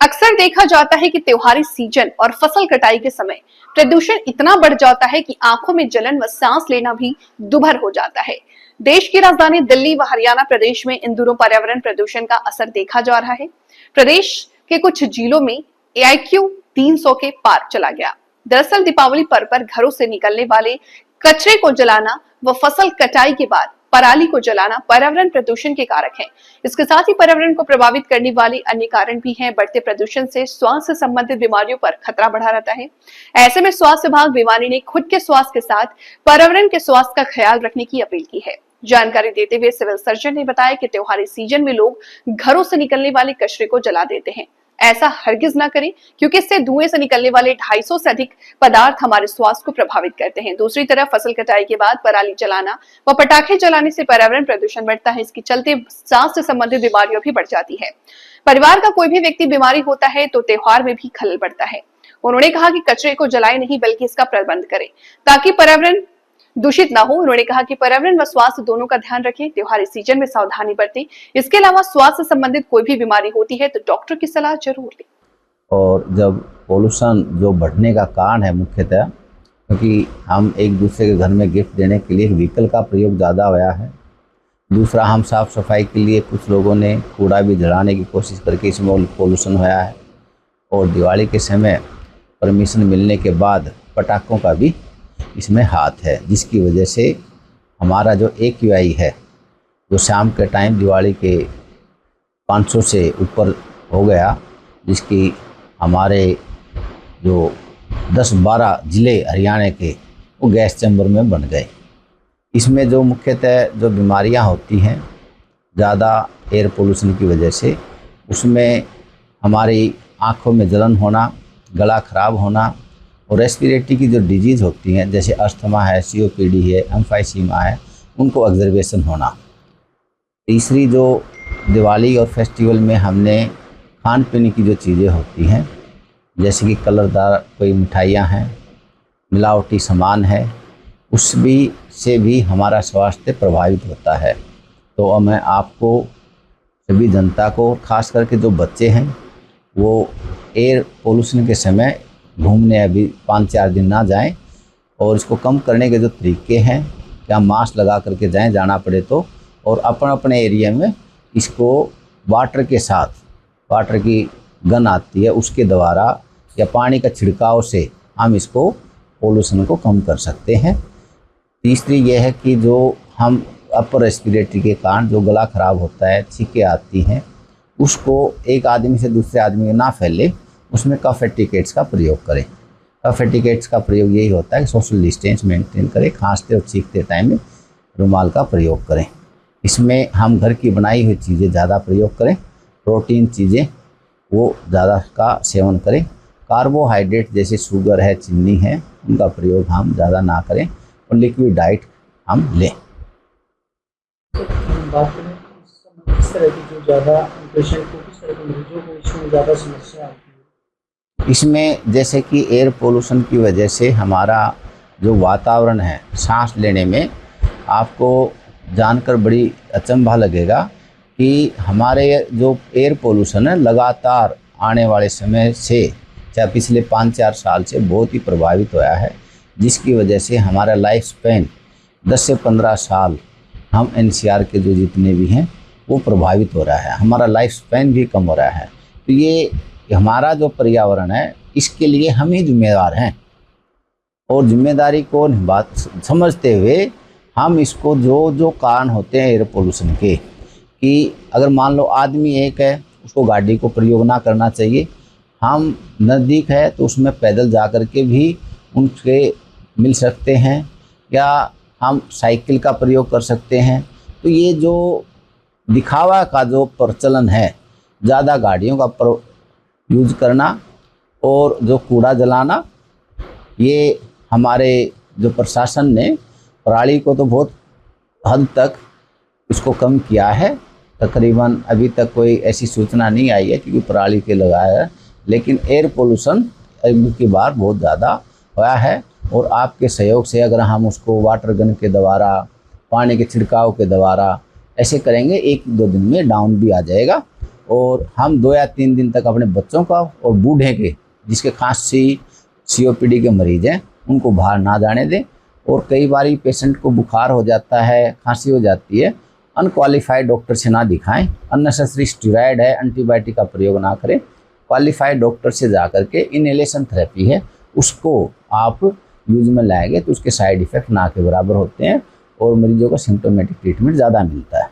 अक्सर देखा जाता है कि त्योहारी सीजन और फसल कटाई के समय प्रदूषण इतना बढ़ जाता है कि आंखों में जलन व सांस लेना भी दुभर हो जाता है। देश की राजधानी दिल्ली व हरियाणा प्रदेश में इन दिनों पर्यावरण प्रदूषण का असर देखा जा रहा है। प्रदेश के कुछ जिलों में AIQ 300 के पार चला गया। दरअसल दीपावली पर्व पर घरों से निकलने वाले कचरे को जलाना व फसल कटाई के बाद पराली को जलाना पर्यावरण प्रदूषण के कारक है। इसके साथ ही पर्यावरण को प्रभावित करने वाले अन्य कारण भी हैं। बढ़ते प्रदूषण से स्वास्थ्य से संबंधित बीमारियों पर खतरा बढ़ा रहता है। ऐसे में स्वास्थ्य विभाग बीमारी ने खुद के स्वास्थ्य के साथ पर्यावरण के स्वास्थ्य का ख्याल रखने की अपील की है। जानकारी देते हुए सिविल सर्जन ने बताया कि त्योहारी सीजन में लोग घरों से निकलने वाले कचरे को जला देते हैं। ऐसा हरगिज ना करें, क्योंकि इससे धुएं से निकलने वाले 250 से अधिक पदार्थ हमारे स्वास्थ्य को प्रभावित करते हैं। दूसरी तरफ फसल कटाई के बाद पराली जलाना व पटाखे जलाने से पर्यावरण प्रदूषण बढ़ता है। इसके चलते सांस से संबंधित बीमारियां भी बढ़ जाती है। परिवार का कोई भी व्यक्ति बीमारी होता है तो त्योहार में भी खलल पड़ता है। उन्होंने कहा कि कचरे को जलाए नहीं, बल्कि इसका प्रबंध करें ताकि पर्यावरण दूषित ना हो। उन्होंने कहा कि पर्यावरण व स्वास्थ्य दोनों का ध्यान रखें, त्योहारी सीजन में सावधानी बरतें। इसके अलावा स्वास्थ्य से संबंधित कोई भी बीमारी होती है तो डॉक्टर की सलाह जरूर लें। और जब पोल्यूशन जो बढ़ने का कारण है मुख्यतः क्योंकि हम एक दूसरे के घर में गिफ्ट देने के लिए व्हीकल का प्रयोग ज़्यादा हुआ है। दूसरा, हम साफ़ सफाई के लिए कुछ लोगों ने कूड़ा भी जलाने की कोशिश करके इसमें पोल्यूशन हुआ है। और दिवाली के समय परमिशन मिलने के बाद पटाखों का भी इसमें हाथ है, जिसकी वजह से हमारा जो AQI है जो शाम के टाइम दिवाली के 500 से ऊपर हो गया, जिसकी हमारे जो 10-12 ज़िले हरियाणा के वो गैस चैम्बर में बन गए। इसमें जो मुख्यतः जो बीमारियां होती हैं ज़्यादा एयर पोल्यूशन की वजह से, उसमें हमारी आँखों में जलन होना, गला ख़राब होना और रेस्पिरेटरी की जो डिजीज़ होती हैं जैसे अस्थमा है, COPD है, एम्फाइसीमा है, उनको ऑब्जर्वेशन होना। तीसरी, जो दिवाली और फेस्टिवल में हमने खान पीने की जो चीज़ें होती हैं जैसे कि कलरदार कोई मिठाइयाँ हैं, मिलावटी सामान है, से भी हमारा स्वास्थ्य प्रभावित होता है। तो अब मैं आपको सभी जनता को, खास करके जो बच्चे हैं, वो एयर पोल्यूशन के समय घूमने अभी 5-4 दिन ना जाएं। और इसको कम करने के जो तरीके हैं, या मास्क लगा करके जाएं जाना पड़े तो, और अपने एरिया में इसको वाटर के साथ, वाटर की गन आती है उसके द्वारा या पानी का छिड़काव से हम इसको पोल्यूशन को कम कर सकते हैं। तीसरी यह है कि जो हम अपर रेस्पिरेटरी के कारण जो गला ख़राब होता है, छींकें आती हैं, उसको एक आदमी से दूसरे आदमी में ना फैले, उसमें कफ एटिकेट्स का प्रयोग करें। कफ एटिकेट्स का प्रयोग यही होता है कि सोशल डिस्टेंस मेंटेन करें, खांसते और छींकते टाइम में रुमाल का प्रयोग करें। इसमें हम घर की बनाई हुई चीज़ें ज़्यादा प्रयोग करें, प्रोटीन चीज़ें वो ज़्यादा का सेवन करें। कार्बोहाइड्रेट जैसे शुगर है, चीनी है, उनका प्रयोग हम ज़्यादा ना करें और लिक्विड डाइट हम लें। बात करें किस तरह की जो ज़्यादा पेशेंट को, किस तरह के मरीजों को इसमें ज़्यादा समस्या आती है? इसमें जैसे कि एयर पोल्यूशन की वजह से हमारा जो वातावरण है, सांस लेने में आपको जानकर बड़ी अचंभा लगेगा कि हमारे जो एयर पोल्यूशन है लगातार आने वाले समय से, चाहे पिछले 5-4 साल से बहुत ही प्रभावित हुआ है, जिसकी वजह से हमारा लाइफ स्पैन 10 से 15 साल हम NCR के जो जितने भी हैं वो प्रभावित हो रहा है, हमारा लाइफ स्पैन भी कम हो रहा है। तो ये हमारा जो पर्यावरण है इसके लिए हम ही जिम्मेदार हैं, और जिम्मेदारी को समझते हुए हम इसको जो कारण होते हैं एयर पोल्यूशन के, कि अगर मान लो आदमी एक है, उसको गाड़ी को प्रयोग ना करना चाहिए। हम नज़दीक है तो उसमें पैदल जा कर के भी उनसे मिल सकते हैं, या हम साइकिल का प्रयोग कर सकते हैं। तो ये जो दिखावा का जो प्रचलन है, ज़्यादा गाड़ियों का यूज करना और जो कूड़ा जलाना, ये हमारे जो प्रशासन ने पराली को तो बहुत हद तक इसको कम किया है। तकरीबन अभी तक कोई ऐसी सूचना नहीं आई है क्योंकि पराली के लगाया है, लेकिन एयर पोल्यूशन की बार बहुत ज़्यादा हुआ है। और आपके सहयोग से अगर हम उसको वाटर गन के द्वारा, पानी के छिड़काव के द्वारा ऐसे करेंगे, 1-2 दिन में डाउन भी आ जाएगा। और हम 2 या 3 दिन तक अपने बच्चों का और बूढ़े के जिसके खांसी COPD के मरीज हैं उनको बाहर ना जाने दें। और कई बार पेशेंट को बुखार हो जाता है, खांसी हो जाती है, अनक्वालिफाइड डॉक्टर से ना दिखाएं। अननेसेसरी स्टेरॉयड है, एंटीबायोटिक का प्रयोग ना करें। क्वालिफाइड डॉक्टर से जा करके इनहेलेशन थेरेपी है उसको आप यूज में लाएंगे तो उसके साइड इफ़ेक्ट ना के बराबर होते हैं और मरीजों को सिम्टोमेटिक ट्रीटमेंट ज़्यादा मिलता है।